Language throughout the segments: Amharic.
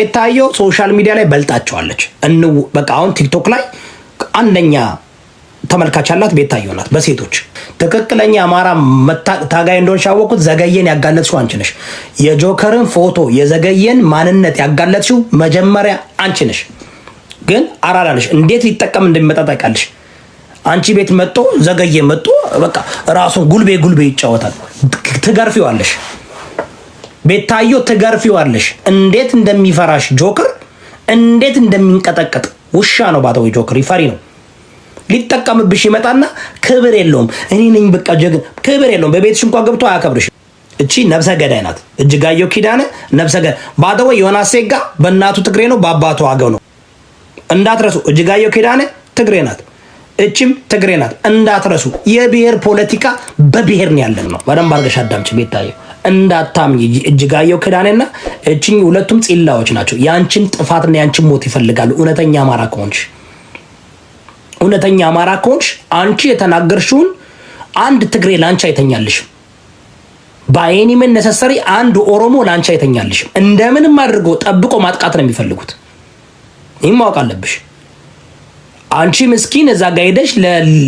ቤታዮ ሶሻል ሚዲያ ላይ በልጣቸዋለች። በቃ አሁን ቲክቶክ ላይ አንደኛ ተመልካች ያላት ቤታዮ ናት። በሴቶች ትክክለኛ አማራ ታጋይ እንደሆንሽ ያወቁት ዘገየን ያጋለጥሽው አንቺ ነሽ። የጆከርን ፎቶ የዘገየን ማንነት ያጋለጥሽው መጀመሪያ አንቺ ነሽ። ግን አራዳ ነሽ። እንዴት ሊጠቀም እንደሚመጣ ታውቂያለሽ። አንቺ ቤት መጥቶ ዘገየ መጥቶ በቃ ራሱን ጉልቤ ይጫወታል። ትገርፊዋለሽ። ቤታዮ ትገርፊዋለሽ። እንዴት እንደሚፈራሽ ጆከር እንዴት እንደሚንቀጠቀጥ ውሻ ነው። ባታው ጆከር ይፈሪ ነው። ሊጠቀምብሽ ይመጣና ክብር የለውም። እኔ ነኝ በቃ ጀግና ክብር የለውም። በቤትሽ እንኳን ገብቶ አያከብርሽ። እቺ ነፍሰ ገዳይ ናት። እጅጋየሁ ኪዳነ ነፍሰ ገዳይ። ባታው ዮናስ ሴጋ በእናቱ ትግሬ ነው በአባቱ አገው ነው። እንዳትረሱ። እጅጋየሁ ኪዳነ ትግሬ ናት። እቺም ትግሬ ናት። እንዳትረሱ። የብሔር ፖለቲካ በብሔር ነው ያለን ነው። በደንብ አድርገሽ አዳምጪ ቤታዮ። እንዳታምኝ እጅጋየሁ ኪዳነና እቺኝ ሁለቱም ፂላዎች ናቸው። ያንቺን ጥፋትና ያንቺን ሞት ይፈልጋሉ። እውነተኛ አማራ ከሆንሽ አንቺ የተናገርሽውን አንድ ትግሬ ላንቺ አይተኛልሽ። ባይኒ ምን ነሰሰሪ አንድ ኦሮሞ ላንቺ አይተኛልሽ። እንደምንም አድርጎ ጠብቆ ማጥቃት ነው የሚፈልጉት። ይሄን ማወቅ አለብሽ። አንቺ ምስኪን እዛ ጋር ሄደሽ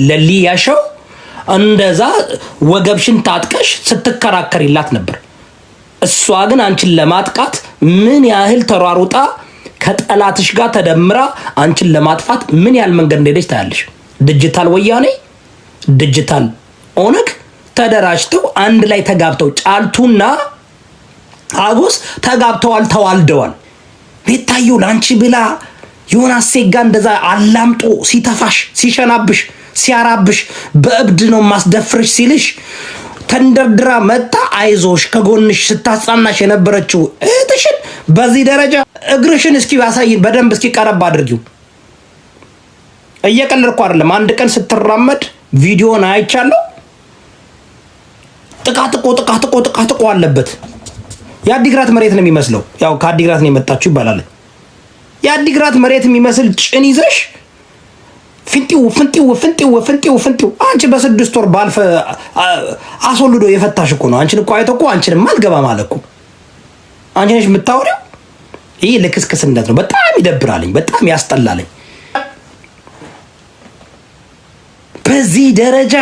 ለሊያሻው እንደዛ ወገብሽን ታጥቀሽ ስትከራከሪላት ነበር። እሷ ግን አንቺን ለማጥቃት ምን ያህል ተሯሩጣ ከጠላትሽ ጋር ተደምራ አንቺን ለማጥፋት ምን ያህል መንገድ እንደሄደች ታያለሽ። ዲጂታል ወያኔ ዲጂታል ኦነግ ተደራጅተው አንድ ላይ ተጋብተው ጫልቱና አጎስ ተጋብተዋል፣ ተዋልደዋል። ቤታዮ ላንቺ ብላ ዮናስ ሴጋ እንደዛ አላምጦ ሲተፋሽ ሲሸናብሽ ሲያራብሽ በእብድ ነው ማስደፍርሽ ሲልሽ ተንደርድራ መጣ አይዞሽ ከጎንሽ ስታጻናሽ የነበረችው እህትሽን በዚህ ደረጃ እግርሽን እስኪ ያሳይን በደንብ እስኪ ቀረብ አድርጊው። እየቀለድኩ አይደለም። አንድ ቀን ስትራመድ ቪዲዮን አይቻለሁ። ጥቃጥቆ አለበት። የአዲግራት መሬት ነው የሚመስለው። ያው ከአዲግራት ነው ይባላል። የአዲግራት መሬት የሚመስል ጭን ይዘሽ ፍንጢው አንቺ በ6 ወር ባልፈ አስወልዶ የፈታሽ እኮ ነው። አንቺን እኮ አይቶ እኮ አንቺንም አልገባም አለ እኮ። አንቺ ነሽ የምታወሪው። ይህ ልክስክስነት ነው። በጣም ይደብራልኝ፣ በጣም ያስጠላልኝ። በዚህ ደረጃ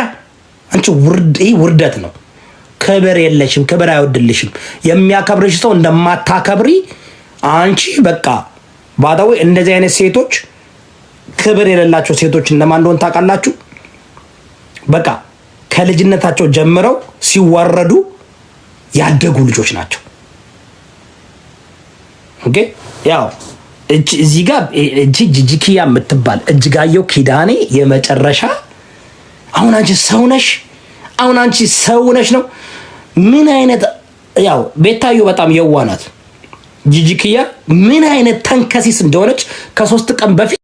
አንቺ ውርደት ነው። ክብር የለሽም፣ ክብር አይወድልሽም። የሚያከብርሽ ሰው እንደማታከብሪ አንቺ በቃ ባዳው። እንደዚህ አይነት ሴቶች ክብር የሌላቸው ሴቶች እነማን እንደሆነ ታውቃላችሁ? በቃ ከልጅነታቸው ጀምረው ሲዋረዱ ያደጉ ልጆች ናቸው። ኦኬ ያው እዚህ ጋር ጂጂኪያ የምትባል እጅጋየሁ ኪዳኔ የመጨረሻ አሁን አንቺ ሰው ነሽ ነው። ምን አይነት ያው ቤታዮ በጣም የዋናት ጂጂኪያ ምን አይነት ተንከሲስ እንደሆነች ከ3 ቀን በፊት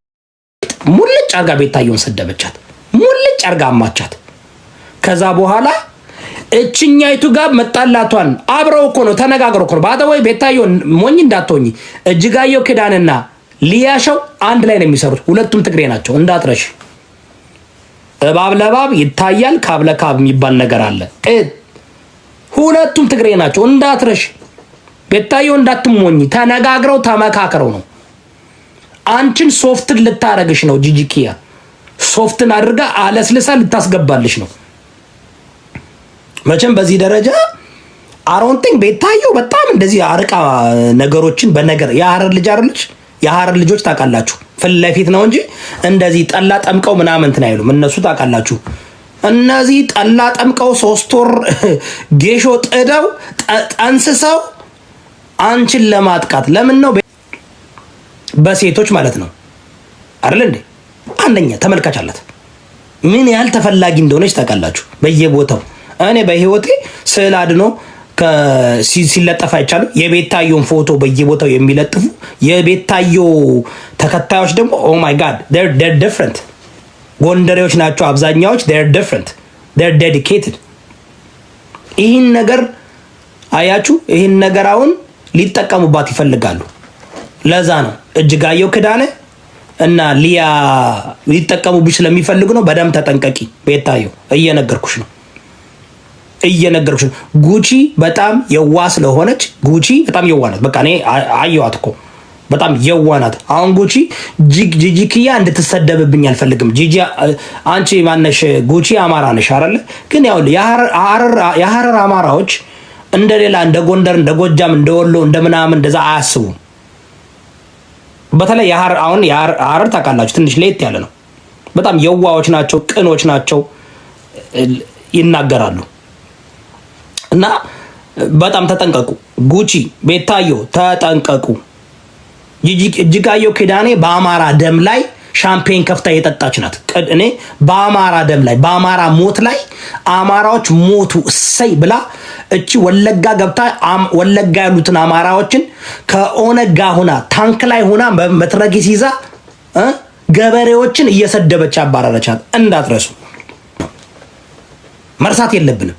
ሙልጭ አርጋ ቤታዮን ሰደበቻት። ሙልጭ አርጋ አማቻት። ከዛ በኋላ እችኛይቱ ጋር መጣላቷን አብረው እኮ ነው ተነጋግረው እኮ ነው። ባታወይ ቤታዮ ሞኝ እንዳትሆኚ እጅጋየሁ ኪዳንና ሊያሻው አንድ ላይ ነው የሚሰሩት። ሁለቱም ትግሬ ናቸው እንዳትረሽ። እባብ ለባብ ይታያል፣ ካብ ለካብ የሚባል ነገር አለ። ሁለቱም ትግሬ ናቸው እንዳትረሽ። ቤታዮ እንዳትሞኝ ተነጋግረው ተመካክረው ነው። አንቺን ሶፍትን ልታረግሽ ነው። ጂጂኪያ ሶፍትን አድርጋ አለስልሳ ልታስገባልሽ ነው። መቼም በዚህ ደረጃ አሮንቲንግ ቤታዮ በጣም እንደዚህ አርቃ ነገሮችን በነገር የሐረር ልጅ አይደለች። የሐረር ልጆች ታውቃላችሁ፣ ፊት ለፊት ነው እንጂ እንደዚህ ጠላ ጠምቀው ምናምን እንትን አይሉም። እነሱ ታውቃላችሁ፣ እነዚህ ጠላ ጠምቀው 3 ወር ጌሾ ጥደው ጠንስሰው አንቺን ለማጥቃት ለምን ነው? በሴቶች ማለት ነው አይደል እንዴ? አንደኛ ተመልካች አላት። ምን ያህል ተፈላጊ እንደሆነች ታውቃላችሁ በየቦታው። እኔ በህይወቴ ስዕል አድኖ ሲለጠፍ አይቻልም። የቤታዮን ፎቶ በየቦታው የሚለጥፉ የቤታዮ ተከታዮች ደግሞ ኦ ማይ ጋድ they're different ጎንደሬዎች ናቸው አብዛኛዎች። they're different they're dedicated። ይህን ነገር አያችሁ፣ ይህን ነገር አሁን ሊጠቀሙባት ይፈልጋሉ። ለዛ ነው እጅጋየሁ ኪዳነ እና ሊያ ሊጠቀሙብሽ ስለሚፈልጉ ነው። በደም ተጠንቀቂ ቤታዮ፣ እየነገርኩሽ ነው። ጉቺ በጣም የዋ ስለሆነች ጉቺ በጣም የዋ ናት። በቃ እኔ አየዋት እኮ በጣም የዋናት። አሁን ጉቺ ጂጂኪያ እንድትሰደብብኝ አልፈልግም። ጂጂ አንቺ ማነሽ? ጉቺ አማራ ነሽ አይደል? ግን ያው የሐረር አማራዎች እንደሌላ እንደ ጎንደር እንደ ጎጃም እንደ ወሎ እንደ ምናምን እንደዛ አያስቡም። በተለይ የሐረር ታውቃላችሁ ትንሽ ለየት ያለ ነው። በጣም የዋዎች ናቸው፣ ቅኖች ናቸው፣ ይናገራሉ። እና በጣም ተጠንቀቁ። ጉቺ ቤታዮ ተጠንቀቁ። እጅጋየሁ ኪዳኔ በአማራ ደም ላይ ሻምፔን ከፍታ የጠጣች ናት። እኔ በአማራ ደም ላይ በአማራ ሞት ላይ አማራዎች ሞቱ እሰይ ብላ እቺ ወለጋ ገብታ ወለጋ ያሉትን አማራዎችን ከኦነጋ ሆና ታንክ ላይ ሆና መትረጊስ ይዛ ገበሬዎችን እየሰደበች አባረረቻት። እንዳትረሱ፣ መርሳት የለብንም።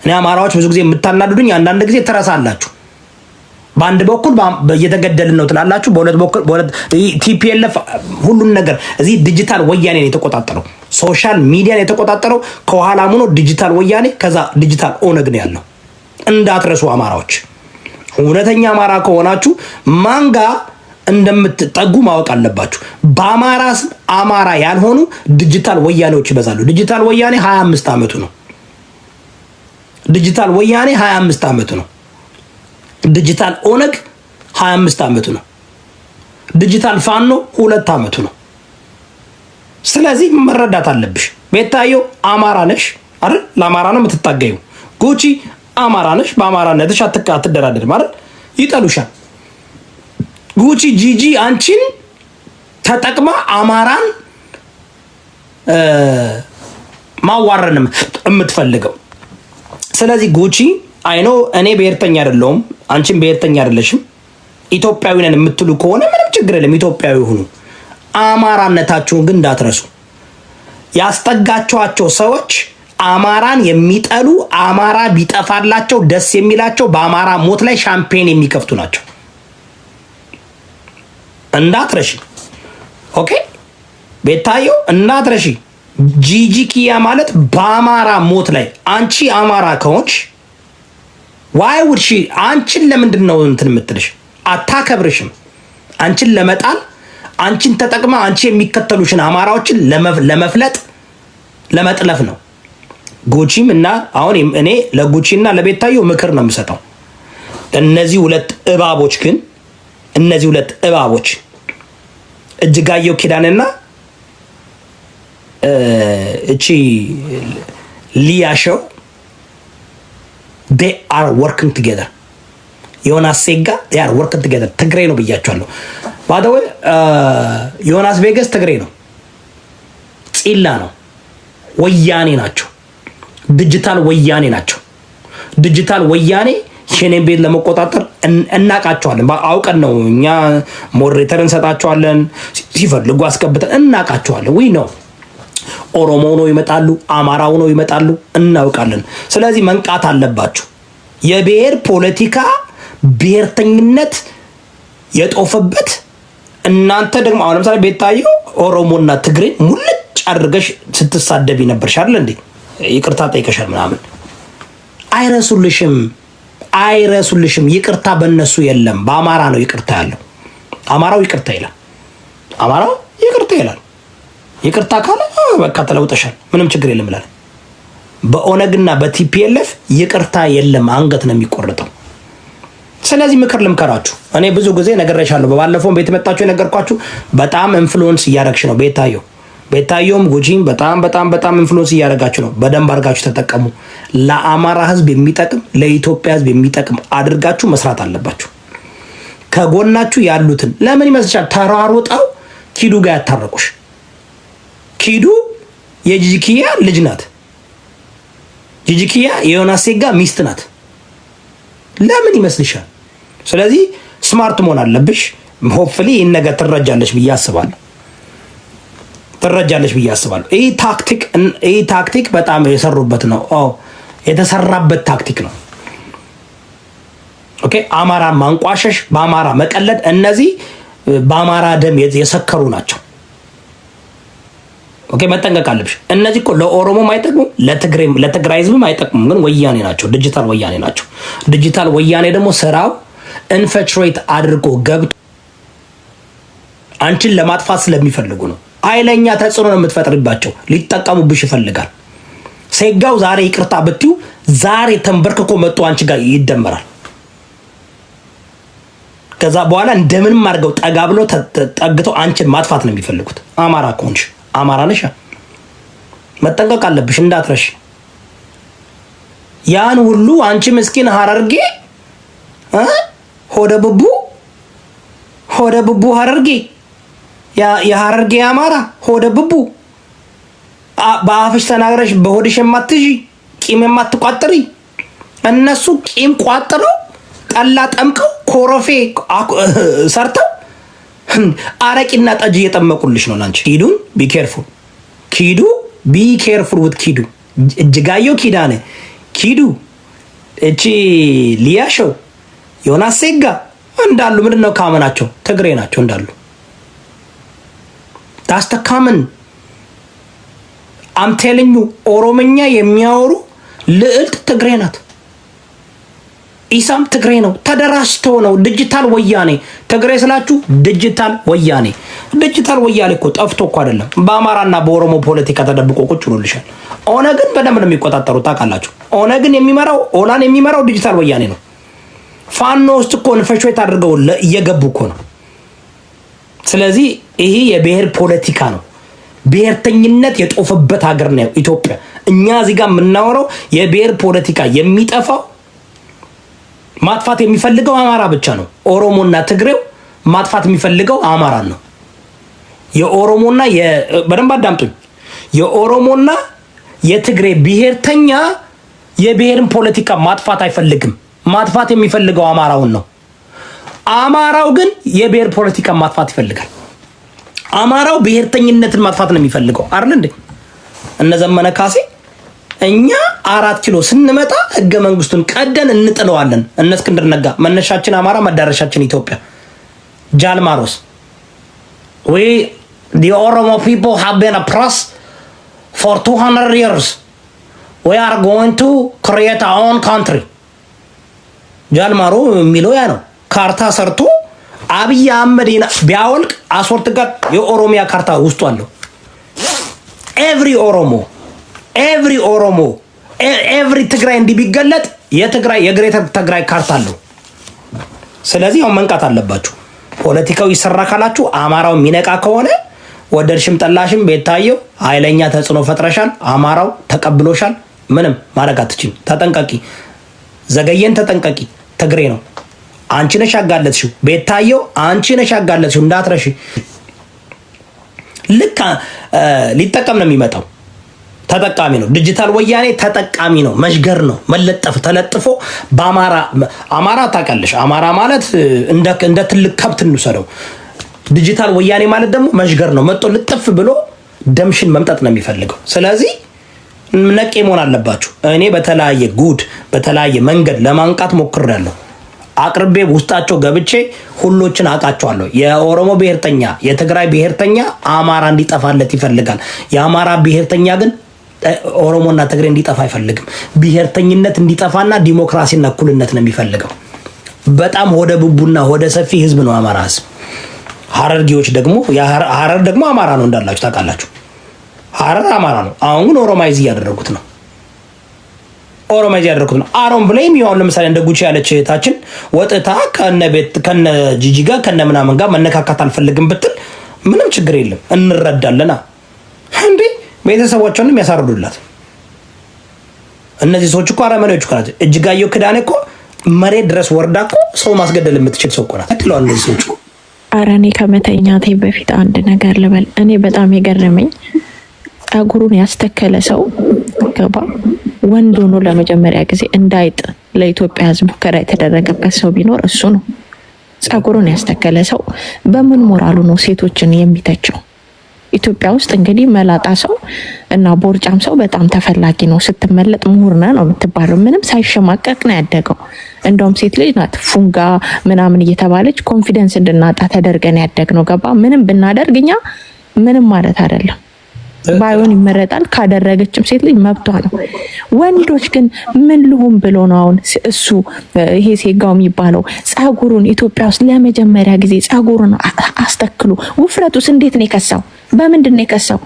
እኔ አማራዎች ብዙ ጊዜ የምታናዱኝ አንዳንድ ጊዜ ትረሳላችሁ። በአንድ በኩል እየተገደልን ነው ትላላችሁ፣ በሁለት ቲፒኤልኤፍ ሁሉን ነገር እዚህ ዲጂታል ወያኔ ነው የተቆጣጠረው፣ ሶሻል ሚዲያ ነው የተቆጣጠረው። ከኋላ ሆኖ ዲጂታል ወያኔ ከዛ ዲጂታል ኦነግ ነው ያለው። እንዳትረሱ አማራዎች። እውነተኛ አማራ ከሆናችሁ ማንጋ እንደምትጠጉ ማወቅ አለባችሁ። በአማራ ስም አማራ ያልሆኑ ዲጂታል ወያኔዎች ይበዛሉ። ዲጂታል ወያኔ 25 ዓመቱ ነው። ዲጂታል ወያኔ 25 ዓመቱ ነው። ዲጂታል ኦነግ 25 ዓመቱ ነው። ዲጂታል ፋኖ 2 ዓመቱ ነው። ስለዚህ መረዳት አለብሽ። ቤታዮ አማራ ነሽ አይደል? ለአማራ ነው የምትታገዩ። ጉቺ አማራ ነሽ፣ በአማራነትሽ አትደራደርም አይደል? ይጠሉሻል። ጉቺ ጂጂ አንቺን ተጠቅማ አማራን ማዋረን የምትፈልገው። ስለዚህ ጉቺ አይኖ እኔ ብሔርተኛ አይደለሁም፣ አንቺም ብሔርተኛ አይደለሽም። ኢትዮጵያዊ ነን የምትሉ ከሆነ ምንም ችግር የለም፣ ኢትዮጵያዊ ሁኑ። አማራነታችሁን ግን እንዳትረሱ። ያስጠጋችኋቸው ሰዎች አማራን የሚጠሉ አማራ ቢጠፋላቸው ደስ የሚላቸው በአማራ ሞት ላይ ሻምፔን የሚከፍቱ ናቸው። እንዳትረሺ። ኦኬ ቤታዮ እንዳትረሺ። ጂጂኪያ ማለት በአማራ ሞት ላይ አንቺ አማራ ከሆንሽ ዋይ ውድ ሺ አንቺን ለምንድን ነው እንትን የምትልሽ? አታከብርሽም። አንቺን ለመጣል አንቺን ተጠቅማ አንቺ የሚከተሉሽን አማራዎችን ለመፍለጥ ለመጥለፍ ነው። ጉቺም እና አሁን እኔ ለጉቺና ለቤታዮ ምክር ነው የምሰጠው። እነዚህ ሁለት እባቦች እጅጋየሁ ኪዳንና እቺ ሊያሾው they are working together። ዮናስ ሴጋ they are working together። ትግሬ ነው ብያቸዋለሁ። ባደው ዮናስ ቬጋስ ትግሬ ነው፣ ፂላ ነው፣ ወያኔ ናቸው፣ ዲጂታል ወያኔ ናቸው። ዲጂታል ወያኔ ሸኔን ቤት ለመቆጣጠር እናቃቸዋለን። አውቀን ነው እኛ ሞዴሬተር እንሰጣቸዋለን፣ ሲፈልጉ አስገብተን እናቃቸዋለን። ወይ ነው ኦሮሞ ነው ይመጣሉ፣ አማራው ነው ይመጣሉ፣ እናውቃለን። ስለዚህ መንቃት አለባችሁ። የብሔር ፖለቲካ ብሔርተኝነት የጦፈበት እናንተ ደግሞ አሁን ለምሳሌ ቤታዮ ኦሮሞና ትግሬ ሙልጭ አድርገሽ ስትሳደቢ ነበርሽ አይደል እንዴ? ይቅርታ ጠይቀሻል ምናምን። አይረሱልሽም። ይቅርታ በእነሱ የለም፣ በአማራ ነው ይቅርታ ያለው። አማራው ይቅርታ ይላል፣ አማራው ይቅርታ ይላል። ይቅርታ ካለ በቃ ተለውጠሻል፣ ምንም ችግር የለም ይላል። በኦነግና በቲፒኤልኤፍ ይቅርታ የለም፣ አንገት ነው የሚቆርጠው። ስለዚህ ምክር ልምከራችሁ። እኔ ብዙ ጊዜ ነገርሻለሁ፣ በባለፈው ቤት መጣችሁ የነገርኳችሁ። በጣም ኢንፍሉዌንስ እያደረግሽ ነው ቤታዮም ጉቺም በጣም ኢንፍሉዌንስ እያደረጋችሁ ነው። በደንብ አድርጋችሁ ተጠቀሙ። ለአማራ ህዝብ የሚጠቅም ለኢትዮጵያ ህዝብ የሚጠቅም አድርጋችሁ መስራት አለባችሁ። ከጎናችሁ ያሉትን ለምን ይመስልሻል ተሯሩጠው ኪዱ ጋር ያታረቁሽ? ኪዱ የጂጂኪያ ልጅ ናት። ጂጂኪያ የዮናስ ሴጋ ሚስት ናት። ለምን ይመስልሻል? ስለዚህ ስማርት መሆን አለብሽ። ሆፕፉሊ ይህን ነገር ትረጃለሽ ብዬ አስባለሁ። ይህ ታክቲክ በጣም የሰሩበት ነው፣ የተሰራበት ታክቲክ ነው። ኦኬ አማራን ማንቋሸሽ፣ በአማራ መቀለድ፣ እነዚህ በአማራ ደም የሰከሩ ናቸው። ኦኬ መጠንቀቅ አለብሽ። እነዚህ እኮ ለኦሮሞም አይጠቅሙም፣ ለትግራይ ህዝብም አይጠቅሙም፣ ግን ወያኔ ናቸው፣ ዲጂታል ወያኔ ናቸው። ዲጂታል ወያኔ ደግሞ ስራው ኢንፊልትሬት አድርጎ ገብቶ አንቺን ለማጥፋት ስለሚፈልጉ ነው። ኃይለኛ ተጽዕኖ ነው የምትፈጥርባቸው። ሊጠቀሙብሽ ይፈልጋል። ሴጋው ዛሬ ይቅርታ ብትዩ ዛሬ ተንበርክኮ መጥቶ አንቺ ጋር ይደመራል። ከዛ በኋላ እንደምንም አድርገው ጠጋ ብሎ ተጠግተው አንቺን ማጥፋት ነው የሚፈልጉት። አማራ ከሆንሽ አማራ ነሽ፣ መጠንቀቅ አለብሽ እንዳትረሽ። ያን ሁሉ አንቺ ምስኪን ሀረርጌ ሆደ ብቡ ሀረርጌ የሀረርጌ አማራ ሆደ ብቡ በአፍሽ ተናግረሽ በሆድሽ የማትጂ ቂም የማትቋጥሪ እነሱ ቂም ቋጥረው ጠላ ጠምቀው ኮረፌ ሰርተው አረቂና ጠጅ እየጠመቁልሽ ነው ላንቺ። ኪዱን ቢኬርፉል ኪዱ ቢኬርፉል ውት ኪዱ እጅጋየሁ ኪዳነ ኪዱ እቺ ሊያሸው ዮናስ ሴጋ እንዳሉ ምንድነው ካመናቸው ትግሬ ናቸው እንዳሉ ታስተካምን አምቴልኙ ኦሮምኛ የሚያወሩ ልዕልት ትግሬ ናት። ኢሳም ትግሬ ነው። ተደራጅተው ነው ዲጂታል ወያኔ ትግሬ ስላችሁ ዲጂታል ወያኔ እኮ ጠፍቶ እኮ አይደለም። በአማራና በኦሮሞ ፖለቲካ ተደብቆ ቁጭ ብሎልሻል። ኦነግን በደንብ ነው የሚቆጣጠሩት ታውቃላችሁ። ኦነግን ኦላን የሚመራው ዲጂታል ወያኔ ነው። ፋኖ ውስጥ እኮ ንፈሾት አድርገው እየገቡ እኮ ነው። ስለዚህ ይሄ የብሔር ፖለቲካ ነው። ብሔርተኝነት የጦፈበት ሀገር ነው ኢትዮጵያ። እኛ እዚህ ጋር የምናወራው የብሔር ፖለቲካ የሚጠፋው ማጥፋት የሚፈልገው አማራ ብቻ ነው። ኦሮሞና ትግሬው ማጥፋት የሚፈልገው አማራን ነው። የኦሮሞና በደንብ አዳምጡኝ። የኦሮሞና የትግሬ ብሔርተኛ የብሔርን ፖለቲካ ማጥፋት አይፈልግም። ማጥፋት የሚፈልገው አማራውን ነው። አማራው ግን የብሔር ፖለቲካ ማጥፋት ይፈልጋል። አማራው ብሔርተኝነትን ማጥፋት ነው የሚፈልገው አይደል እንዴ? እነ ዘመነ ካሴ እኛ 4 ኪሎ ስንመጣ ህገ መንግስቱን ቀደን እንጥለዋለን። እነ እስክንድር ነጋ መነሻችን አማራ መዳረሻችን ኢትዮጵያ። ጃልማሮስ the Oromo people have been oppressed for 200 years. We are going to create our own country. ጃልማሮ የሚለው ያ ነው። ካርታ ሰርቶ አብይ አህመድ ቢያወልቅ አስወርት ጋር የኦሮሚያ ካርታ ውስጡ አለው። every ትግራይ እንዲቢገለጥ የግሬተር ትግራይ ካርታ አለው። ስለዚህ አሁን መንቃት አለባችሁ። ፖለቲካው ይሰራ ካላችሁ አማራው የሚነቃ ከሆነ ወደድሽም ጠላሽም ቤታየው ኃይለኛ ተጽዕኖ ፈጥረሻል። አማራው ተቀብሎሻል። ምንም ማድረግ አትችይም። ተጠንቀቂ፣ ዘገየን ተጠንቀቂ። ትግሬ ነው። አንቺ ነሽ ያጋለጥሽው። ቤታየው አንቺ ነሽ ያጋለጥሽው እንዳትረሺ። ልክ ሊጠቀም ነው የሚመጣው። ተጠቃሚ ነው። ዲጂታል ወያኔ ተጠቃሚ ነው። መሽገር ነው። መለጠፍ ተለጥፎ አማራ ታውቃለሽ። አማራ ማለት እንደ ትልቅ ከብት እንውሰደው። ዲጂታል ወያኔ ማለት ደግሞ መሽገር ነው። መጥቶ ልጥፍ ብሎ ደምሽን መምጠጥ ነው የሚፈልገው። ስለዚህ ነቄ መሆን አለባችሁ። እኔ በተለያየ መንገድ ለማንቃት ሞክሬያለሁ። አቅርቤ ውስጣቸው ገብቼ ሁሎችን አውቃቸዋለሁ። የኦሮሞ ብሔርተኛ፣ የትግራይ ብሔርተኛ አማራ እንዲጠፋለት ይፈልጋል። የአማራ ብሔርተኛ ግን ኦሮሞና ትግሬ እንዲጠፋ አይፈልግም። ብሔርተኝነት እንዲጠፋና ዲሞክራሲና እኩልነት ነው የሚፈልገው። በጣም ሆደ ቡቡና ሆደ ሰፊ ህዝብ ነው አማራ ህዝብ። ሀረርጌዎች ደግሞ ሀረር ደግሞ አማራ ነው እንዳላችሁ ታውቃላችሁ። ሀረር አማራ ነው። አሁን ግን ኦሮማይዝ እያደረጉት ነው። አሮን ብለም ይሁን ለምሳሌ እንደ ጉቺ ያለች እህታችን ወጥታ ከነ ጂጂ ጋር ከነ ምናምን ጋር መነካካት አልፈልግም ብትል ምንም ችግር የለም፣ እንረዳለና እንዴ ቤተሰቦቿንም ያሳርዱላት። እነዚህ ሰዎች እኮ አረመኔዎች እኮ ናቸው። እጅጋየሁ ክዳኔ እኮ መሬት ድረስ ወርዳ እኮ ሰው ማስገደል የምትችል ሰው እኮ ናት። አትለዋል እነዚህ ሰዎች። ኧረ እኔ ከመተኛቴ በፊት አንድ ነገር ልበል። እኔ በጣም የገረመኝ ጸጉሩን ያስተከለ ሰው ገባ ወንድ ሆኖ ለመጀመሪያ ጊዜ እንዳይጥ ለኢትዮጵያ ሕዝብ ሙከራ የተደረገበት ሰው ቢኖር እሱ ነው። ጸጉሩን ያስተከለ ሰው በምን ሞራሉ ነው ሴቶችን የሚተቸው? ኢትዮጵያ ውስጥ እንግዲህ መላጣ ሰው እና ቦርጫም ሰው በጣም ተፈላጊ ነው። ስትመለጥ ምሁር ነህ ነው የምትባለው። ምንም ሳይሸማቀቅ ነው ያደገው። እንደውም ሴት ልጅ ናት ፉንጋ ምናምን እየተባለች ኮንፊደንስ እንድናጣ ተደርገን ያደግነው። ገባ ምንም ብናደርግ እኛ ምንም ማለት አይደለም። ባይሆን ይመረጣል። ካደረገችም ሴት ልጅ መብቷ ነው። ወንዶች ግን ምን ልሁን ብሎ ነው አሁን እሱ ይሄ ሴጋው የሚባለው ጸጉሩን ኢትዮጵያ ውስጥ ለመጀመሪያ ጊዜ ጸጉሩን አስተክሉ። ውፍረቱስ እንዴት ነው የከሳው? በምንድን ነው የከሳው?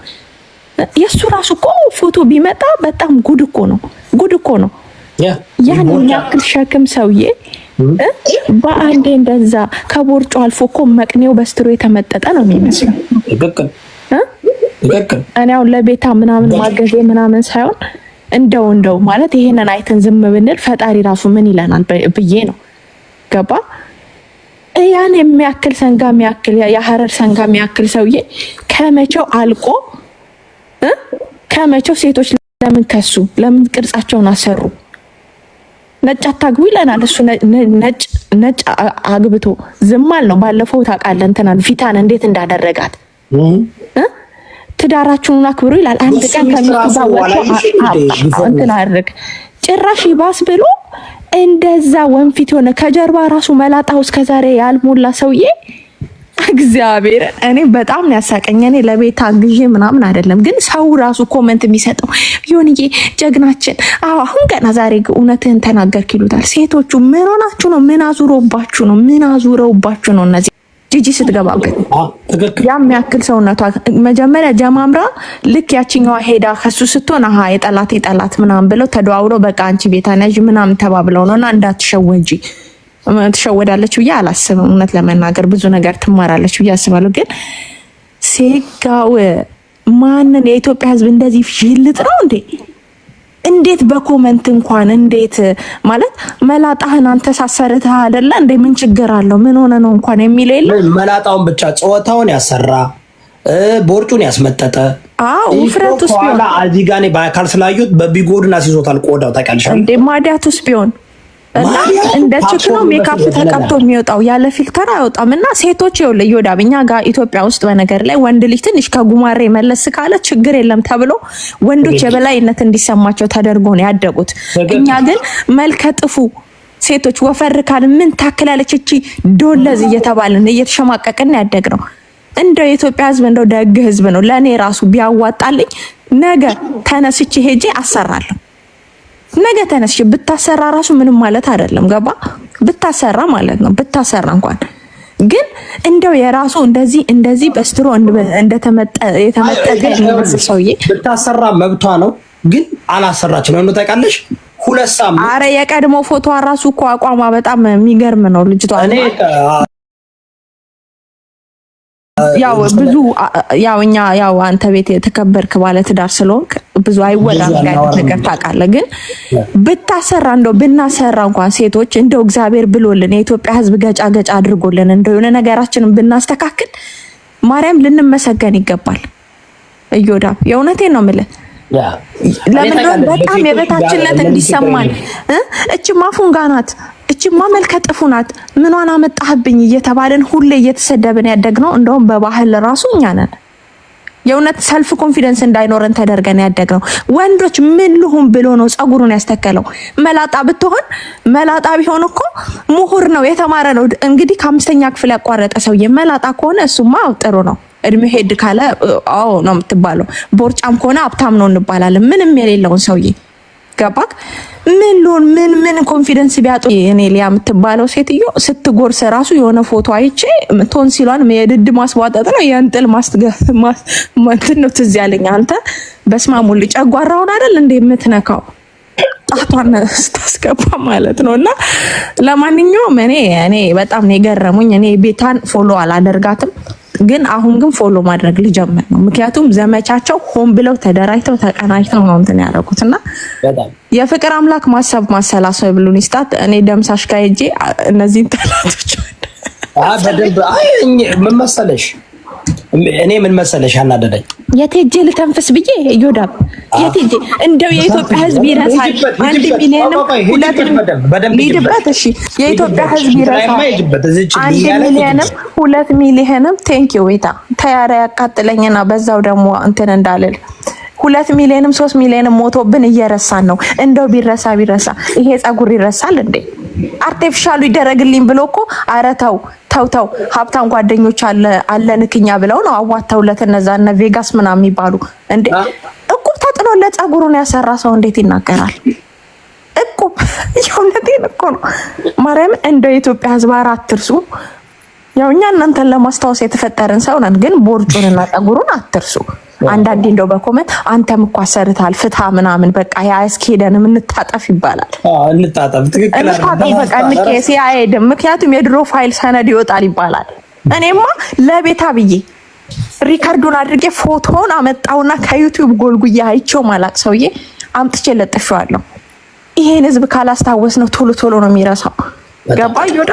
የሱ ራሱ እኮ ፎቶ ቢመጣ በጣም ጉድ እኮ ነው፣ ጉድ እኮ ነው። ያን የሚያክል ሸክም ሰውዬ በአንዴ እንደዛ ከቦርጮ አልፎ እኮ መቅኔው በስትሮ የተመጠጠ ነው የሚመስለው። እኔ አሁን ለቤታ ምናምን ማገዜ ምናምን ሳይሆን እንደው ማለት ይሄንን አይተን ዝም ብንል ፈጣሪ ራሱ ምን ይለናል ብዬ ነው። ገባ? ያን የሚያክል ሰንጋ የሚያክል የሐረር ሰንጋ የሚያክል ሰውዬ ከመቼው አልቆ ከመቼው ሴቶች ለምን ከሱ? ለምን ቅርጻቸውን አሰሩ? ነጭ አታግቡ ይለናል እሱ። ነጭ አግብቶ ዝማል ነው። ባለፈው ታውቃለህ እንትናን ፊታን እንዴት እንዳደረጋት ትዳራችሁን አክብሩ ይላል። አንድ ቀን ከሚስቱ ጋር ወጥቶ እንትን አድርግ ጭራሽ ይባስ ብሎ እንደዛ ወንፊት የሆነ ከጀርባ ራሱ መላጣው እስከዛሬ ያልሞላ ሰውዬ እግዚአብሔር እኔ በጣም ነው ያሳቀኝ። እኔ ለቤታ ግዢ ምናምን አይደለም፣ ግን ሰው ራሱ ኮሜንት የሚሰጠው ዮኒዬ ጀግናችን፣ አሁን ገና ዛሬ እውነትህን ተናገርክ ይሉታል። ሴቶቹ ምን ሆናችሁ ነው? ምን አዙረውባችሁ ነው? ምን አዙረውባችሁ ነው? እነዚህ ጂጂ ስትገባበት ያም ያክል ሰውነቷ መጀመሪያ ጀማምራ ልክ ያቺኛዋ ሄዳ ከሱ ስትሆን አሃ የጠላት ምናምን ብለው ተደዋውለው በቃ አንቺ ቤታ ነጅ ምናምን ተባብለው ነውና እንዳትሸወጂ ትሸወዳለች ብዬ አላስብም። እውነት ለመናገር ብዙ ነገር ትማራለች ብዬ አስባለሁ። ግን ሴጋው ማንን የኢትዮጵያ ሕዝብ እንደዚህ ሽልጥ ነው እንዴ? እንዴት በኮመንት እንኳን እንዴት ማለት መላጣህን አንተ ሳሰርተህ አይደለ እንዴ? ምን ችግር አለው? ምን ሆነ ነው እንኳን የሚለው የለም። መላጣውን ብቻ ጾታውን ያሰራ ቦርጩን ያስመጠጠ ውፍረቱስ ቢሆን እዚህ ጋር እኔ በአካል ስላየሁት በቢጎድና ሲዞታል ቆዳው ታውቂያለሽ እንዴ? ማዲያቱስ ቢሆን እንደ ችክኖ ሜካፕ ተቀብቶ የሚወጣው ያለ ፊልተር አይወጣም። እና ሴቶች ይኸውልህ ይወዳብ እኛ ጋር ኢትዮጵያ ውስጥ በነገር ላይ ወንድ ልጅ ትንሽ ከጉማሬ መለስ ካለ ችግር የለም ተብሎ ወንዶች የበላይነት እንዲሰማቸው ተደርጎ ነው ያደጉት። እኛ ግን መልከ ጥፉ ሴቶች ወፈር ካል ምን ታክላለች እቺ ዶለዝ እየተባልን እየተሸማቀቅን ያደግነው። እንደው የኢትዮጵያ ሕዝብ እንደው ደግ ሕዝብ ነው። ለኔ ራሱ ቢያዋጣልኝ ነገ ተነስቼ ሄጄ አሰራለሁ። ነገ ተነስሽ ብታሰራ ራሱ ምንም ማለት አይደለም። ገባ? ብታሰራ ማለት ነው። ብታሰራ እንኳን ግን እንደው የራሱ እንደዚህ በስትሮ የተመጠጠ የሚመስል ሰውዬ ብታሰራ መብቷ ነው። ግን አላሰራች ነው ታውቃለሽ። 2 ሳምንት አረ የቀድሞ ፎቶ ራሱ እኮ አቋሟ በጣም የሚገርም ነው ልጅቷ። ያው ብዙ እኛ አንተ ቤት የተከበርክ ባለ ትዳር ስለሆንክ ብዙ አይወራም ነገር ታውቃለህ። ግን ብታሰራ እንደው ብናሰራ እንኳን ሴቶች እንደው እግዚአብሔር ብሎልን የኢትዮጵያ ሕዝብ ገጫ አድርጎልን እንደው የሆነ ነገራችንን ብናስተካክል ማርያም ልንመሰገን ይገባል። እዮዳብ የእውነቴን ነው የምልህ። ለምን በጣም የበታችነት እንዲሰማን እችማ ፉንጋ ናት፣ እችማ መልከ ጥፉ ናት፣ ምኗን አመጣህብኝ እየተባለን ሁሌ እየተሰደብን ያደግነው እንደውም በባህል ራሱ እኛ ነን። የእውነት ሰልፍ ኮንፊደንስ እንዳይኖረን ተደርገን ያደግነው። ወንዶች ምን ልሁን ብሎ ነው ጸጉሩን ያስተከለው? መላጣ ቢሆን እኮ ምሁር ነው የተማረ ነው። እንግዲህ ከ5ኛ ክፍል ያቋረጠ ሰውዬ መላጣ ከሆነ እሱማ ጥሩ ነው። እድሜ ሄድ ካለ አዎ ነው የምትባለው። ቦርጫም ከሆነ ሀብታም ነው እንባላለን። ምንም የሌለውን ሰውዬ ገባክ? ምን ኮንፊደንስ ቢያጡ እኔ ሊያ የምትባለው ሴትዮ ስትጎርስ ራሱ የሆነ ፎቶ አይቼ ቶንሲሏን የድድ ማስቧጠጥ ነው የእንጥል ማስትን ነው ትዝ ያለኝ። አንተ በስማሙል ጨጓራውን አይደል እንደ የምትነካው ጣቷን ስታስገባ ማለት ነው። እና ለማንኛውም እኔ በጣም ነው የገረሙኝ። እኔ ቤታን ፎሎ አላደርጋትም፣ ግን አሁን ግን ፎሎ ማድረግ ልጀምር ነው። ምክንያቱም ዘመቻቸው ሆን ብለው ተደራጅተው ተቀናጅተው ነው እንትን ያደረጉትና የፍቅር አምላክ ማሰላሰብ ብሉን ይስጣት። እኔ ደምሳሽ ጋር ሄጄ እነዚህን ጠላቶች በደንብ ምን መሰለሽ አናደደኝ። የት ሄጄ ልተንፍስ ብዬ እዮዳብ የት ሄጄ እንደው የኢትዮጵያ ሕዝብ ይረሳል 1 ሚሊዮንም 2 ሚሊዮንም እሺ የኢትዮጵያ ሕዝብ ይረሳል 1 ሚሊዮንም 2 ሚሊዮንም ቴንክ ዩ ዌታ ተያራ ያቃጥለኝና በዛው ደግሞ እንትን እንዳልል 2 ሚሊዮንም 3 ሚሊዮንም ሞቶብን እየረሳን ነው። እንደው ቢረሳ ይሄ ጸጉር ይረሳል እንዴ? አርቲፊሻሉ ይደረግልኝ ብሎ እኮ ኧረ ተው ሀብታም ጓደኞች አለንክኛ ብለው ነው አዋተውለት እነዛ እነ ቬጋስ ምናምን የሚባሉ እንዴ እቁብ ተጥሎለት ጸጉሩን ያሰራ ሰው እንዴት ይናገራል? እቁብ የእውነቴን እኮ ነው ማርያም። እንደው የኢትዮጵያ ሕዝብ አትርሱ። ያው እኛ እናንተን ለማስታወስ የተፈጠርን ሰው ነን፣ ግን ቦርጩንና ጸጉሩን አትርሱ። አንዳንዴ እንደው በኮመንት አንተም እኮ አሰርታል ፍታ ምናምን በቃ ያስኬደንም እንታጠፍ ይባላል። እንታጠፍ ትክክል አይደል? በቃ እንከስ አይሄድም፣ ምክንያቱም የድሮ ፋይል ሰነድ ይወጣል ይባላል። እኔማ ለቤታ ብዬ ሪካርዱን አድርጌ ፎቶውን አመጣውና ከዩቲዩብ ጎልጉያ አይቼው ማላቅ ሰውዬ አምጥቼ ለጥፌዋለሁ። ይሄን ህዝብ ካላስታወስ ነው ቶሎ ነው የሚረሳው። ገባ ይወዳ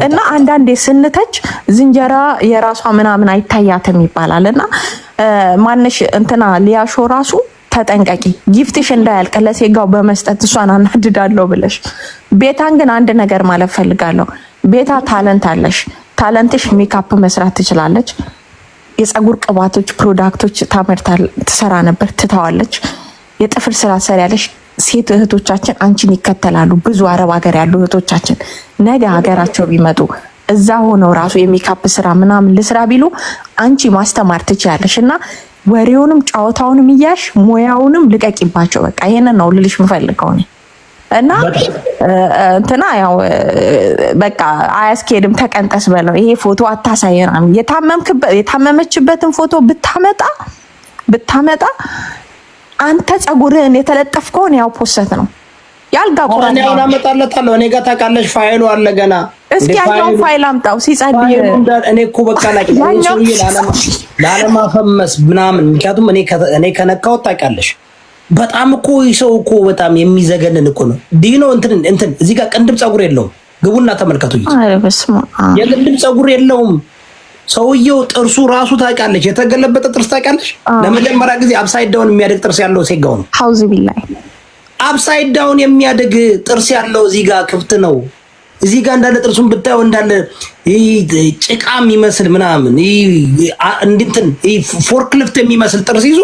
እና አንዳንዴ ስንተች ዝንጀራ የራሷ ምናምን አይታያትም ይባላል እና ማነሽ እንትና ሊያሾ ራሱ ተጠንቀቂ፣ ጊፍትሽ እንዳያልቅ ለሴጋው በመስጠት እሷን አናድዳለሁ ብለሽ። ቤታን ግን አንድ ነገር ማለት ፈልጋለሁ። ቤታ ታለንት አለሽ። ታለንትሽ ሜካፕ መስራት ትችላለች። የፀጉር ቅባቶች ፕሮዳክቶች ትሰራ ነበር፣ ትተዋለች። የጥፍር ስራ ትሰሪያለሽ። ሴት እህቶቻችን አንቺን ይከተላሉ። ብዙ አረብ ሀገር ያሉ እህቶቻችን ነገ ሀገራቸው ቢመጡ እዛ ሆነው ራሱ የሜካፕ ስራ ምናምን ልስራ ቢሉ አንቺ ማስተማር ትችያለሽ። እና ወሬውንም ጨዋታውንም እያሽ ሙያውንም ልቀቂባቸው። በቃ ይሄንን ነው ልልሽ የምፈልገው እኔ። እና እንትና ያው በቃ አያስኬድም፣ ተቀንጠስ በለው። ይሄ ፎቶ አታሳየናም። የታመመችበትን ፎቶ ብታመጣ አንተ ጸጉርህን የተለጠፍከውን ያው ፖሰት ነው ያልጋ ቁራኛ ነው። እኔ አመጣለታለሁ። እኔ ጋር ታውቃለሽ ፋይሉ አለ ገና። እስኪ ያኛውን ፋይል አምጣው ሲጸድይ። እኔ እኮ በቃ ላለማፈመስ ምናምን፣ ምክንያቱም እኔ ከነካሁት ታውቃለሽ በጣም እኮ ሰው እኮ በጣም የሚዘገንን እኮ ነው። ዲኖ እንትን እዚህ ጋር ቅንድብ ጸጉር የለውም። ግቡና ተመልከቱ። አረ በስመ አብ የቅንድብ ጸጉር የለውም ሰውየው። ጥርሱ ራሱ ታውቃለች፣ የተገለበጠ ጥርስ ታውቃለች። ለመጀመሪያ ጊዜ አፕሳይድ ዳውን የሚያድግ ጥርስ ያለው ሴጋው ነው። ሀውዝ ቢላይ አፕሳይድ ዳውን የሚያድግ ጥርስ ያለው እዚህ ጋር ክፍት ነው። እዚህ ጋር እንዳለ ጥርሱን ብታየው እንዳለ ጭቃ የሚመስል ምናምን እንትን ፎርክሊፍት የሚመስል ጥርስ ይዞ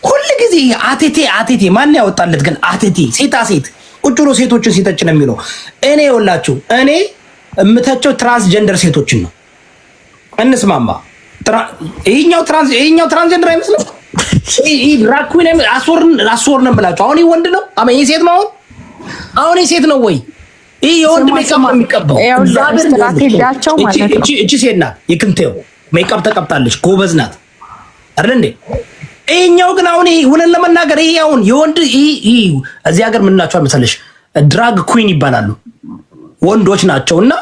ሁሉ ጊዜ አቴቴ ማን ያወጣለት ግን? አቴቴ ሴት ቁጭ ብሎ ሴቶችን ሲተች ነው የሚለው። እኔ ይኸውላችሁ እኔ እምተቸው ትራንስጀንደር ሴቶችን ነው። እንስማማ። ይሄኛው ትራንስጀንደር አይመስልም። ራኩን አስወር ነው ብላችሁ አሁን ወንድ ነው አመኝ ሴት ነው። አሁን ሴት ነው ወይ? ይሄ የወንድ ሜካፕ ነው የሚቀባው። ስትራቴጂያቸው ማለት ነው። እቺ ሴት ናት። የክንቴው ሜካፕ ተቀብታለች። ጎበዝ ናት አይደል እንዴ? ይሄኛው ግን አሁን ሁነን ለመናገር ይሄ አሁን የወንድ ይሄ እዚህ ሀገር ምን ናቸው መሰለሽ? ድራግ ኩዊን ይባላሉ። ወንዶች ናቸውና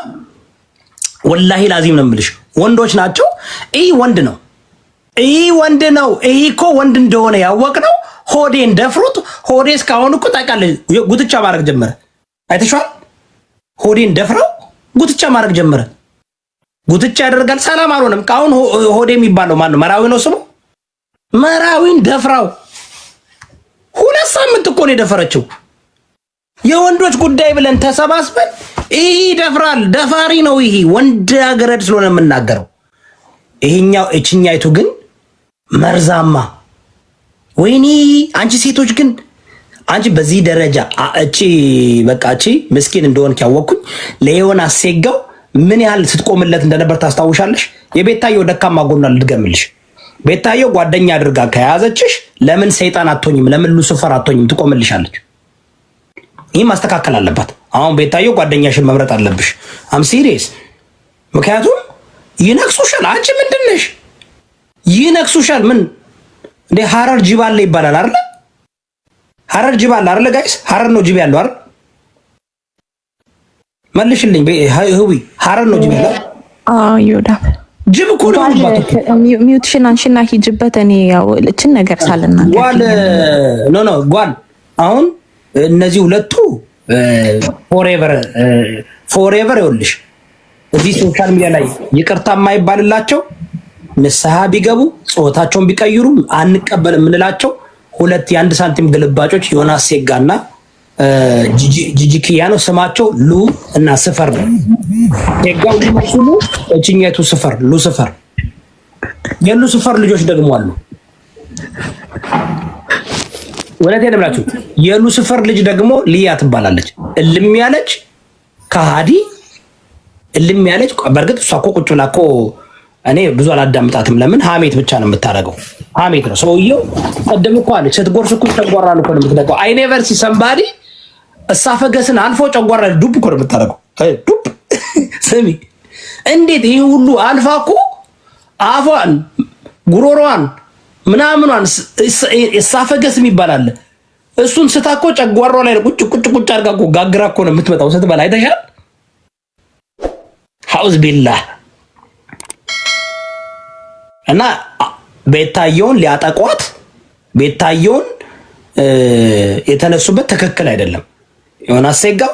ወላሂ ላዚም ነው የምልሽ ወንዶች ናቸው። ይሄ ወንድ ነው። ይሄ እኮ ወንድ እንደሆነ ያወቅነው ሆዴን ደፍሩት። ሆዴ እስካሁን እኮ ታውቃለች ጉትቻ ማድረግ ጀመረ። አይተሽዋል? ሆዴን ደፍረው ጉትቻ ማድረግ ጀመረ። ጉትቻ ያደርጋል። ሰላም አልሆነም። ካሁን ሆዴ የሚባለው ማን ነው? መራዊ ነው ስሙ። መራዊን ደፍራው 2 ሳምንት እኮ ነው የደፈረችው። የወንዶች ጉዳይ ብለን ተሰባስበን ይሄ ይደፍራል፣ ደፋሪ ነው ይሄ ወንድ አገረድ ስለሆነ የምናገረው። እችኛይቱ ግን መርዛማ። ወይኔ አንቺ ሴቶች ግን አንቺ በዚህ ደረጃ እቺ ምስኪን እንደሆንክ ያወቅኩኝ ለየሆነ አሴጋው ምን ያህል ስትቆምለት እንደነበር ታስታውሻለሽ? የቤታየው ደካማ ጎና ልድገምልሽ። ቤታየው ጓደኛ አድርጋ ከያዘችሽ ለምን ሰይጣን አትሆኝም? ለምን ሉሲፈር አትሆኝም? ትቆምልሻለች። ይህ ማስተካከል አለባት። አሁን ቤታየው ጓደኛሽን መምረጥ አለብሽ። አም ሲሪየስ። ምክንያቱም ይነክሱሻል። አንቺ ምንድን ነሽ? ይነክሱሻል። ምን እንደ ሐረር ጅብ አለ ይባላል አይደል? ሐረር ጅብ አለ አይደል? ጋይስ ሐረር ነው ጅብ ያለው አይደል? መልሽልኝ። ህዊ ሐረር ነው ጅብ ያለው? ይወዳ ጅብ እኮ ነው። ሚውትሽን አንሽና ሂጅበት። እኔ ያው እችን ነገር ሳልናገር ጓል አሁን እነዚህ ሁለቱ ፎሬቨር ይኸውልሽ፣ እዚህ ሶሻል ሚዲያ ላይ ይቅርታ የማይባልላቸው ንስሐ ቢገቡ ጾታቸውን ቢቀይሩ አንቀበልም የምንላቸው ሁለት የአንድ ሳንቲም ግልባጮች ዮናስ ሴጋና ጂጂኪያ ነው ስማቸው። ሉ እና ስፈር ነው። ሴጋው ሊመስሉ እችኛቱ ስፈር ሉሲፈር። የሉሲፈር ልጆች ደግሞ አሉ። ወለቴን ብላችሁ የሉሲፈር ልጅ ደግሞ ሊያ ትባላለች። እልም ያለች ከሃዲ እልም ያለች። በእርግጥ እሷ እኮ ቁጭ ብላ እኮ እኔ ብዙ አላዳምጣትም። ለምን ሀሜት ብቻ ነው የምታደርገው። ሀሜት ነው ሰውየው። ቀደም እኮ አለች ስትጎርስ እኮ ጨጓራን እኮ ነው የምትለቀው። አይ ኔቨር ሲ ሰምባዲ እሳፈገስን አልፎ ጨጓራ ዱብ እኮ ነው የምታደርገው። ዱብ ስሚ፣ እንዴት ይህ ሁሉ አልፋ እኮ አፏን ጉሮሮዋን ምናምኗን እሳፈገስ የሚባል አለ። እሱን ስታ እኮ ጨጓሯ ላይ ቁጭ ቁጭ ቁጭ አድርጋ እኮ ጋግራ እኮ ነው የምትመጣው ስትበላ አይተሻል? ሐውዝ ቢላህ እና ቤታየውን ሊያጠቋት ቤታየውን የተነሱበት ትክክል አይደለም። ዮናስ ሴጋው